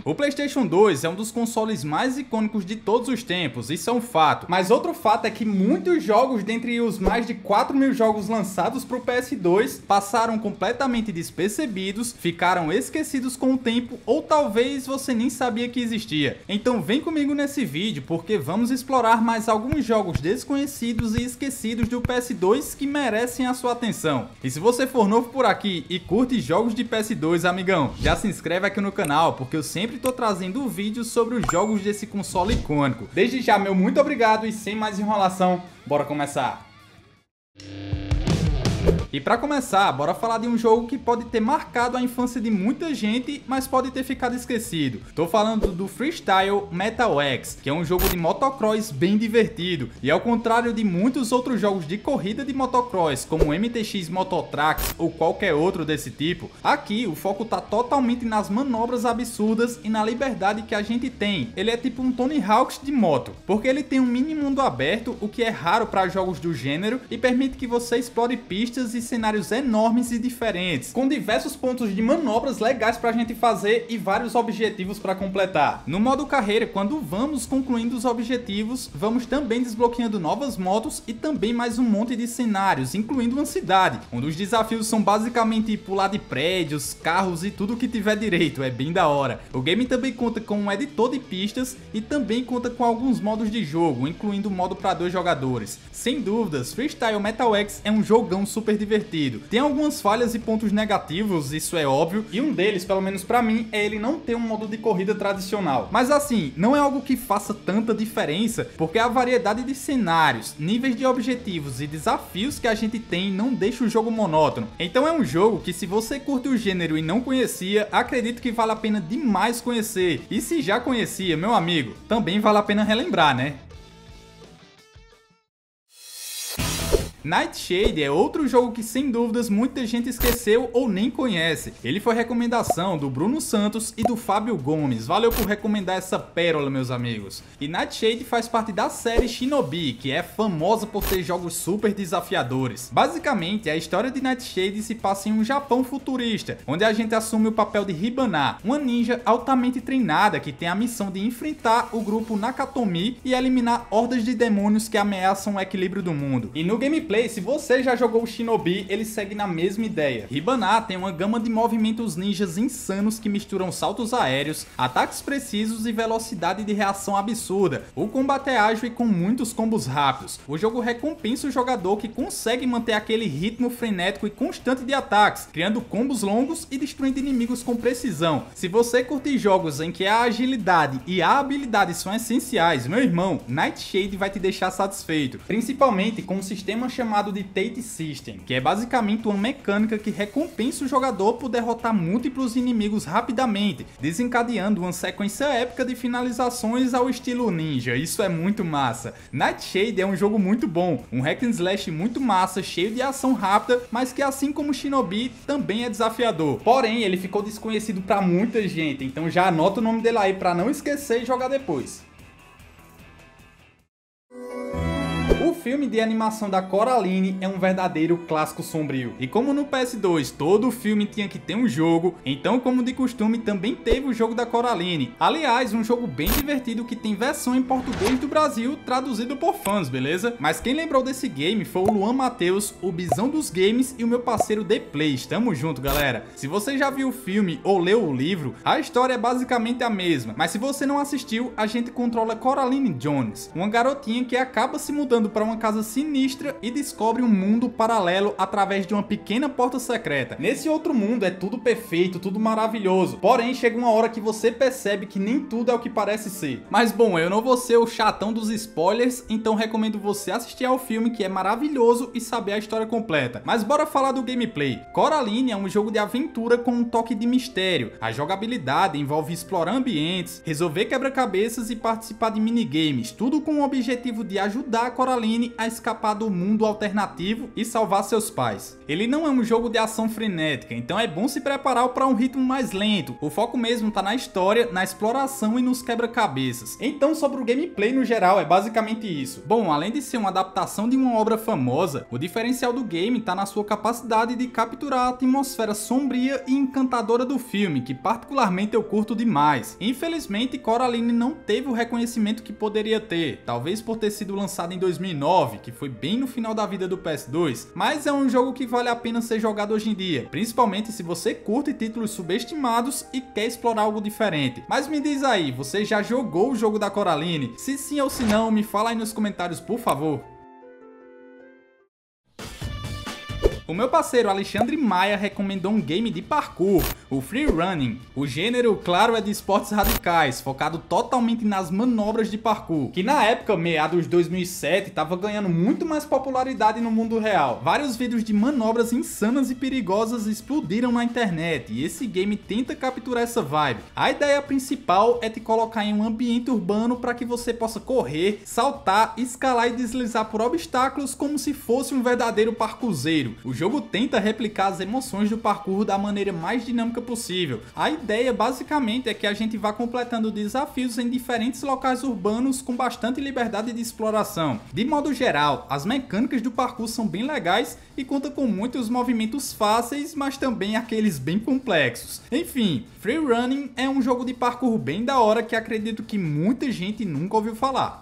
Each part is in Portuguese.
O PlayStation 2 é um dos consoles mais icônicos de todos os tempos, isso é um fato. Mas outro fato é que muitos jogos, dentre os mais de 4.000 jogos lançados para o PS2, passaram completamente despercebidos, ficaram esquecidos com o tempo ou talvez você nem sabia que existia. Então vem comigo nesse vídeo porque vamos explorar mais alguns jogos desconhecidos e esquecidos do PS2 que merecem a sua atenção. E se você for novo por aqui e curte jogos de PS2, amigão, já se inscreve aqui no canal porque eu sempre tô trazendo vídeos sobre os jogos desse console icônico. Desde já, meu muito obrigado e sem mais enrolação, bora começar! E pra começar, bora falar de um jogo que pode ter marcado a infância de muita gente, mas pode ter ficado esquecido. Tô falando do Freestyle Metal X, que é um jogo de motocross bem divertido. E ao contrário de muitos outros jogos de corrida de motocross, como o MTX Mototracks ou qualquer outro desse tipo, aqui o foco tá totalmente nas manobras absurdas e na liberdade que a gente tem. Ele é tipo um Tony Hawk de moto, porque ele tem um mini mundo aberto, o que é raro para jogos do gênero, e permite que você explore pistas e cenários enormes e diferentes, com diversos pontos de manobras legais pra gente fazer e vários objetivos para completar. No modo carreira, quando vamos concluindo os objetivos, vamos também desbloqueando novas motos e também mais um monte de cenários, incluindo uma cidade, onde os desafios são basicamente pular de prédios, carros e tudo que tiver direito, é bem da hora. O game também conta com um editor de pistas e também conta com alguns modos de jogo, incluindo o modo para 2 jogadores. Sem dúvidas, Freestyle Metal X é um jogão super divertido. Tem algumas falhas e pontos negativos, isso é óbvio, e um deles, pelo menos pra mim, é ele não ter um modo de corrida tradicional. Mas assim, não é algo que faça tanta diferença, porque a variedade de cenários, níveis de objetivos e desafios que a gente tem não deixa o jogo monótono. Então é um jogo que, se você curte o gênero e não conhecia, acredito que vale a pena demais conhecer. E se já conhecia, meu amigo, também vale a pena relembrar, né? Nightshade é outro jogo que sem dúvidas muita gente esqueceu ou nem conhece. Ele foi recomendação do Bruno Santos e do Fábio Gomes. Valeu por recomendar essa pérola, meus amigos. E Nightshade faz parte da série Shinobi, que é famosa por ter jogos super desafiadores. Basicamente, a história de Nightshade se passa em um Japão futurista, onde a gente assume o papel de Hibana, uma ninja altamente treinada que tem a missão de enfrentar o grupo Nakatomi e eliminar hordas de demônios que ameaçam o equilíbrio do mundo. E no gameplay, se você já jogou o Shinobi, ele segue na mesma ideia. Hibana tem uma gama de movimentos ninjas insanos que misturam saltos aéreos, ataques precisos e velocidade de reação absurda. O combate é ágil e com muitos combos rápidos. O jogo recompensa o jogador que consegue manter aquele ritmo frenético e constante de ataques, criando combos longos e destruindo inimigos com precisão. Se você curte jogos em que a agilidade e a habilidade são essenciais, meu irmão, Nightshade vai te deixar satisfeito, principalmente com um sistema chamado de Tate System, que é basicamente uma mecânica que recompensa o jogador por derrotar múltiplos inimigos rapidamente, desencadeando uma sequência épica de finalizações ao estilo ninja. Isso é muito massa. Nightshade é um jogo muito bom, um hack and slash muito massa, cheio de ação rápida, mas que assim como Shinobi também é desafiador. Porém, ele ficou desconhecido para muita gente, então já anota o nome dele aí para não esquecer e jogar depois. O filme de animação da Coraline é um verdadeiro clássico sombrio. E como no PS2 todo filme tinha que ter um jogo, então como de costume também teve o jogo da Coraline. Aliás, um jogo bem divertido que tem versão em português do Brasil traduzido por fãs, beleza? Mas quem lembrou desse game foi o Luan Matheus, o Bizão dos Games e o meu parceiro The Plays. Tamo junto, galera. Se você já viu o filme ou leu o livro, a história é basicamente a mesma. Mas se você não assistiu, a gente controla Coraline Jones, uma garotinha que acaba se mudando para uma casa sinistra e descobre um mundo paralelo através de uma pequena porta secreta. Nesse outro mundo é tudo perfeito, tudo maravilhoso, porém chega uma hora que você percebe que nem tudo é o que parece ser. Mas bom, eu não vou ser o chatão dos spoilers, então recomendo você assistir ao filme, que é maravilhoso, e saber a história completa. Mas bora falar do gameplay. Coraline é um jogo de aventura com um toque de mistério. A jogabilidade envolve explorar ambientes, resolver quebra-cabeças e participar de minigames, tudo com o objetivo de ajudar a Coraline a escapar do mundo alternativo e salvar seus pais. Ele não é um jogo de ação frenética, então é bom se preparar para um ritmo mais lento. O foco mesmo tá na história, na exploração e nos quebra-cabeças. Então, sobre o gameplay no geral, é basicamente isso. Bom, além de ser uma adaptação de uma obra famosa, o diferencial do game tá na sua capacidade de capturar a atmosfera sombria e encantadora do filme, que particularmente eu curto demais. Infelizmente, Coraline não teve o reconhecimento que poderia ter, talvez por ter sido lançado em 2009, que foi bem no final da vida do PS2, mas é um jogo que vale a pena ser jogado hoje em dia, principalmente se você curte títulos subestimados e quer explorar algo diferente. Mas me diz aí, você já jogou o jogo da Coraline? Se sim ou se não, me fala aí nos comentários, por favor. O meu parceiro Alexandre Maia recomendou um game de parkour, o Free Running. O gênero, claro, é de esportes radicais, focado totalmente nas manobras de parkour, que na época, meados de 2007, estava ganhando muito mais popularidade no mundo real. Vários vídeos de manobras insanas e perigosas explodiram na internet, e esse game tenta capturar essa vibe. A ideia principal é te colocar em um ambiente urbano para que você possa correr, saltar, escalar e deslizar por obstáculos como se fosse um verdadeiro parkourzeiro. O jogo tenta replicar as emoções do parkour da maneira mais dinâmica possível. A ideia basicamente é que a gente vá completando desafios em diferentes locais urbanos com bastante liberdade de exploração. De modo geral, as mecânicas do parkour são bem legais e conta com muitos movimentos fáceis, mas também aqueles bem complexos. Enfim, Free Running é um jogo de parkour bem da hora que acredito que muita gente nunca ouviu falar.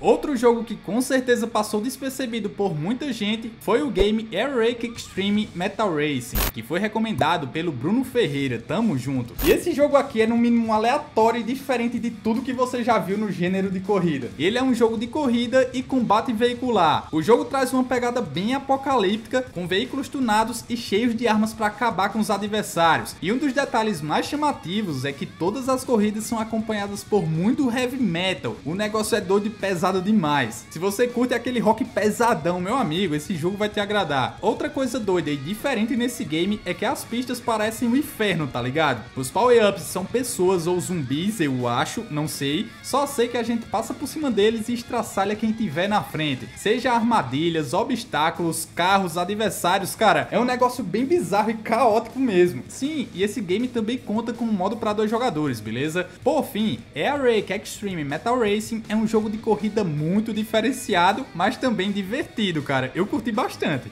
Outro jogo que com certeza passou despercebido por muita gente foi o game Air Rake Extreme Metal Racing, que foi recomendado pelo Bruno Ferreira, tamo junto. E esse jogo aqui é no mínimo aleatório e diferente de tudo que você já viu no gênero de corrida. Ele é um jogo de corrida e combate veicular. O jogo traz uma pegada bem apocalíptica, com veículos tunados e cheios de armas para acabar com os adversários. E um dos detalhes mais chamativos é que todas as corridas são acompanhadas por muito heavy metal. O negócio é doido e pesado demais. Se você curte aquele rock pesadão, meu amigo, esse jogo vai te agradar. Outra coisa doida e diferente nesse game é que as pistas parecem um inferno, tá ligado? Os power-ups são pessoas ou zumbis, eu acho, não sei. Só sei que a gente passa por cima deles e estraçalha quem tiver na frente. Seja armadilhas, obstáculos, carros, adversários, cara, é um negócio bem bizarro e caótico mesmo. Sim, e esse game também conta com um modo para 2 jogadores, beleza? Por fim, Air Rake Extreme Metal Racing é um jogo de corrida muito diferenciado, mas também divertido, cara. Eu curti bastante.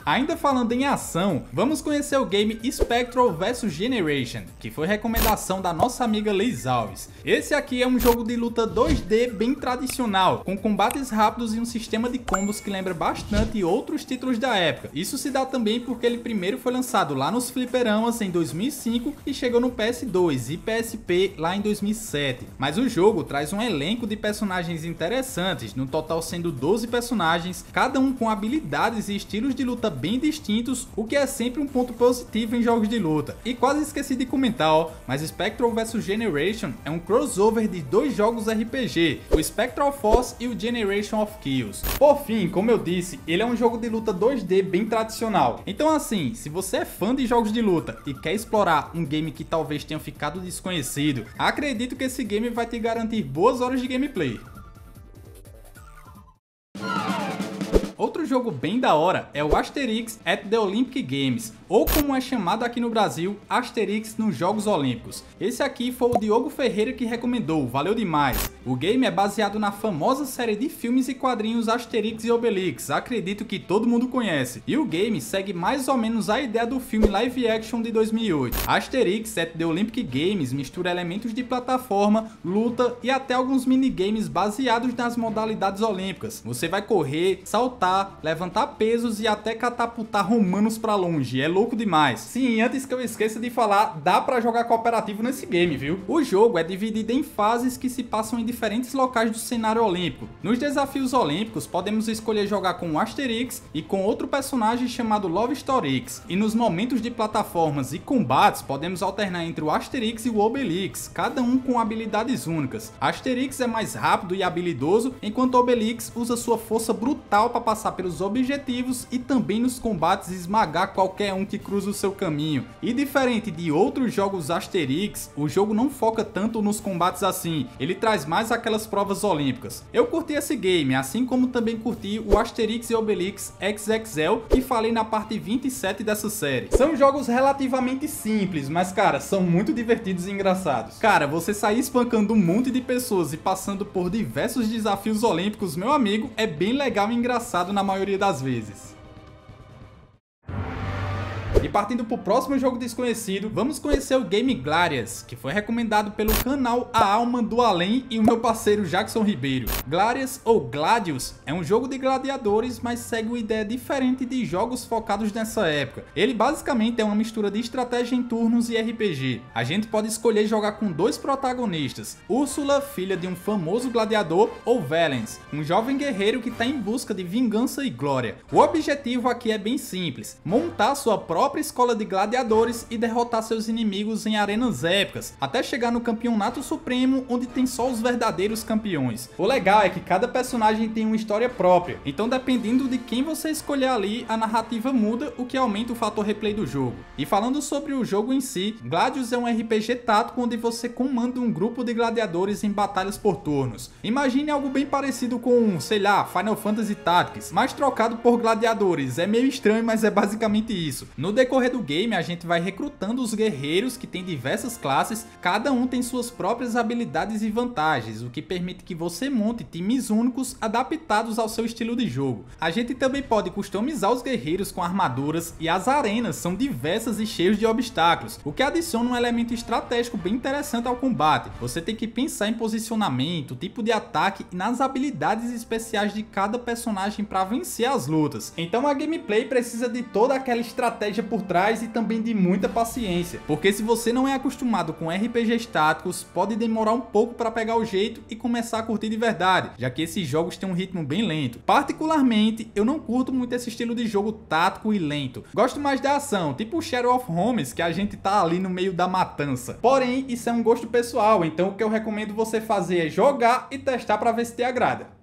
Ainda falando em ação, vamos conhecer o game Spectral vs Generation, que foi recomendação da nossa amiga Liz Alves. Esse aqui é um jogo de luta 2D bem tradicional, com combates rápidos e um sistema de combos que lembra bastante outros títulos da época. Isso se dá também porque ele primeiro foi lançado lá nos fliperamas em 2005 e chegou no PS2 e PSP lá em 2007. Mas o jogo traz um elenco de personagens interessantes, no total sendo 12 personagens, cada um com habilidades e estilos de luta bem distintos, o que é sempre um ponto positivo em jogos de luta. E quase esqueci de comentar, ó, mas Spectral vs Generation é um crossover de 2 jogos RPG, o Spectral Force e o Generation of Kills. Por fim, como eu disse, ele é um jogo de luta 2D bem tradicional. Então assim, se você é fã de jogos de luta e quer explorar um game que talvez tenha ficado desconhecido, acredito que esse game vai te garantir boas horas de gameplay. Outro jogo bem da hora é o Asterix at the Olympic Games, ou como é chamado aqui no Brasil, Asterix nos Jogos Olímpicos. Esse aqui foi o Diogo Ferreira que recomendou, valeu demais. O game é baseado na famosa série de filmes e quadrinhos Asterix e Obelix, acredito que todo mundo conhece. E o game segue mais ou menos a ideia do filme live action de 2008. Asterix at the Olympic Games mistura elementos de plataforma, luta e até alguns minigames baseados nas modalidades olímpicas. Você vai correr, saltar, levantar pesos e até catapultar romanos pra longe, é louco demais. Sim, antes que eu esqueça de falar, dá pra jogar cooperativo nesse game, viu? O jogo é dividido em fases que se passam em diferentes locais do cenário olímpico. Nos desafios olímpicos, podemos escolher jogar com o Asterix e com outro personagem chamado Lovestoryx. E nos momentos de plataformas e combates, podemos alternar entre o Asterix e o Obelix, cada um com habilidades únicas. Asterix é mais rápido e habilidoso, enquanto Obelix usa sua força brutal para passar passar pelos objetivos e também nos combates esmagar qualquer um que cruza o seu caminho. E diferente de outros jogos Asterix, o jogo não foca tanto nos combates assim, ele traz mais aquelas provas olímpicas. Eu curti esse game, assim como também curti o Asterix e Obelix XXL, que falei na parte 27 dessa série. São jogos relativamente simples, mas cara, são muito divertidos e engraçados. Cara, você sair espancando um monte de pessoas e passando por diversos desafios olímpicos, meu amigo, é bem legal e engraçado na maioria das vezes. E partindo para o próximo jogo desconhecido, vamos conhecer o game Gladius, que foi recomendado pelo canal A Alma do Além e o meu parceiro Jackson Ribeiro. Gladius ou Gladius é um jogo de gladiadores, mas segue uma ideia diferente de jogos focados nessa época. Ele basicamente é uma mistura de estratégia em turnos e RPG. A gente pode escolher jogar com dois protagonistas, Úrsula, filha de um famoso gladiador, ou Valens, um jovem guerreiro que está em busca de vingança e glória. O objetivo aqui é bem simples, montar sua própria escola de gladiadores e derrotar seus inimigos em arenas épicas, até chegar no campeonato supremo, onde tem só os verdadeiros campeões. O legal é que cada personagem tem uma história própria, então dependendo de quem você escolher ali, a narrativa muda, o que aumenta o fator replay do jogo. E falando sobre o jogo em si, Gladius é um RPG tático onde você comanda um grupo de gladiadores em batalhas por turnos. Imagine algo bem parecido com, sei lá, Final Fantasy Tactics, mas trocado por gladiadores. É meio estranho, mas é basicamente isso. No decorrer do game, a gente vai recrutando os guerreiros que têm diversas classes, cada um tem suas próprias habilidades e vantagens, o que permite que você monte times únicos adaptados ao seu estilo de jogo. A gente também pode customizar os guerreiros com armaduras e as arenas são diversas e cheias de obstáculos, o que adiciona um elemento estratégico bem interessante ao combate. Você tem que pensar em posicionamento, tipo de ataque e nas habilidades especiais de cada personagem para vencer as lutas. Então a gameplay precisa de toda aquela estratégia por trás e também de muita paciência, porque se você não é acostumado com RPGs táticos, pode demorar um pouco para pegar o jeito e começar a curtir de verdade, já que esses jogos têm um ritmo bem lento. Particularmente, eu não curto muito esse estilo de jogo tático e lento. Gosto mais da ação, tipo o Shadow of Homes, que a gente tá ali no meio da matança. Porém, isso é um gosto pessoal, então o que eu recomendo você fazer é jogar e testar para ver se te agrada.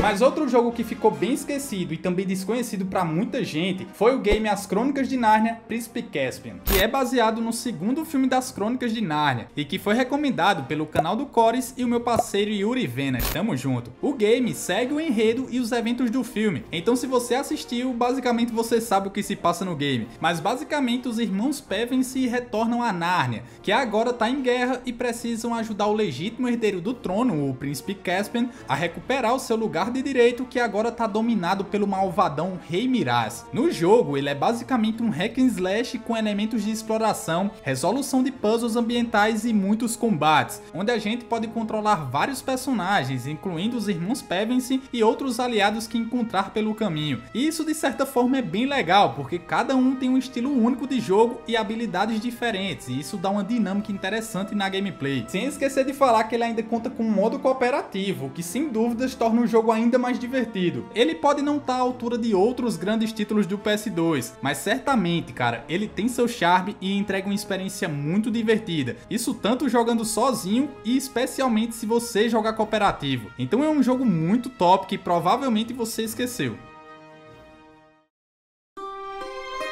Mas outro jogo que ficou bem esquecido e também desconhecido para muita gente foi o game As Crônicas de Nárnia, Príncipe Caspian, que é baseado no segundo filme das Crônicas de Nárnia e que foi recomendado pelo canal do Cores e o meu parceiro Yuri Venas, tamo junto. O game segue o enredo e os eventos do filme, então se você assistiu, basicamente você sabe o que se passa no game, mas basicamente os irmãos Pevensie retornam a Nárnia, que agora tá em guerra e precisam ajudar o legítimo herdeiro do trono, o Príncipe Caspian, a recuperar o seu lugar de direito que agora está dominado pelo malvadão Rei Miraz. No jogo, ele é basicamente um hack and slash com elementos de exploração, resolução de puzzles ambientais e muitos combates, onde a gente pode controlar vários personagens, incluindo os irmãos Pevensie e outros aliados que encontrar pelo caminho. E isso de certa forma é bem legal, porque cada um tem um estilo único de jogo e habilidades diferentes, e isso dá uma dinâmica interessante na gameplay. Sem esquecer de falar que ele ainda conta com um modo cooperativo, que sem dúvidas torna o jogo ainda mais divertido. Ele pode não estar à altura de outros grandes títulos do PS2, mas certamente, cara, ele tem seu charme e entrega uma experiência muito divertida. Isso tanto jogando sozinho e especialmente se você jogar cooperativo. Então é um jogo muito top que provavelmente você esqueceu.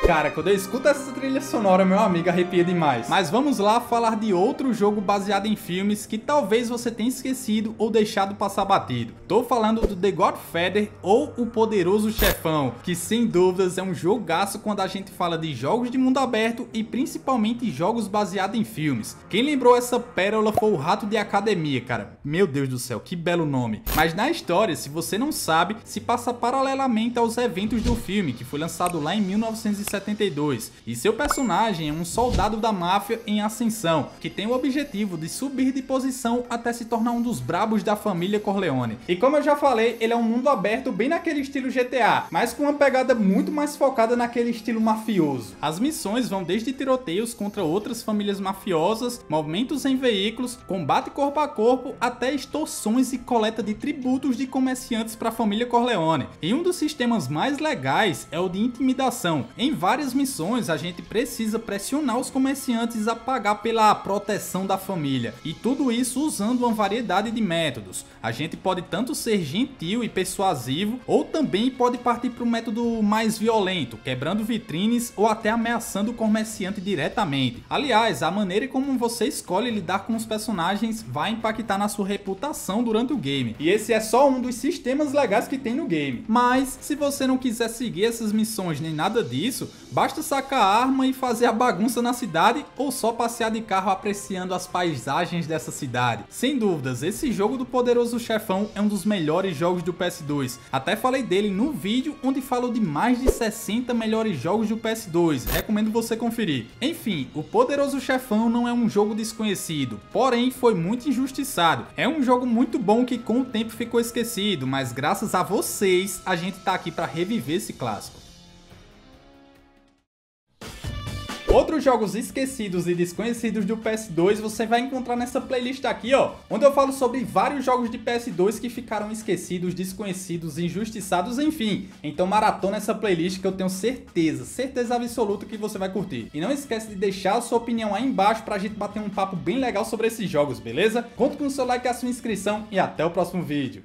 Cara, quando eu escuto essa trilha sonora, meu amigo, arrepia demais. Mas vamos lá falar de outro jogo baseado em filmes que talvez você tenha esquecido ou deixado passar batido. Tô falando do The Godfather ou O Poderoso Chefão, que sem dúvidas é um jogaço quando a gente fala de jogos de mundo aberto e principalmente jogos baseados em filmes. Quem lembrou essa pérola foi o Rato de Academia, cara. Meu Deus do céu, que belo nome. Mas na história, se você não sabe, se passa paralelamente aos eventos do filme, que foi lançado lá em 1972, e seu personagem é um soldado da máfia em ascensão, que tem o objetivo de subir de posição até se tornar um dos brabos da família Corleone. E como eu já falei, ele é um mundo aberto bem naquele estilo GTA, mas com uma pegada muito mais focada naquele estilo mafioso. As missões vão desde tiroteios contra outras famílias mafiosas, movimentos em veículos, combate corpo a corpo, até extorsões e coleta de tributos de comerciantes para a família Corleone. E um dos sistemas mais legais é o de intimidação. Em várias missões a gente precisa pressionar os comerciantes a pagar pela proteção da família, e tudo isso usando uma variedade de métodos. A gente pode tanto ser gentil e persuasivo, ou também pode partir para um método mais violento, quebrando vitrines ou até ameaçando o comerciante diretamente. Aliás, a maneira como você escolhe lidar com os personagens vai impactar na sua reputação durante o game, e esse é só um dos sistemas legais que tem no game. Mas se você não quiser seguir essas missões nem nada disso, basta sacar a arma e fazer a bagunça na cidade, ou só passear de carro apreciando as paisagens dessa cidade. Sem dúvidas, esse jogo do Poderoso Chefão é um dos melhores jogos do PS2. Até falei dele no vídeo onde falo de mais de 60 melhores jogos do PS2, recomendo você conferir. Enfim, o Poderoso Chefão não é um jogo desconhecido, porém foi muito injustiçado. É um jogo muito bom que com o tempo ficou esquecido, mas graças a vocês a gente tá aqui para reviver esse clássico. Outros jogos esquecidos e desconhecidos do PS2 você vai encontrar nessa playlist aqui, ó, onde eu falo sobre vários jogos de PS2 que ficaram esquecidos, desconhecidos, injustiçados, enfim. Então maratona essa playlist que eu tenho certeza absoluta que você vai curtir. E não esquece de deixar a sua opinião aí embaixo pra gente bater um papo bem legal sobre esses jogos, beleza? Conto com o seu like e a sua inscrição e até o próximo vídeo.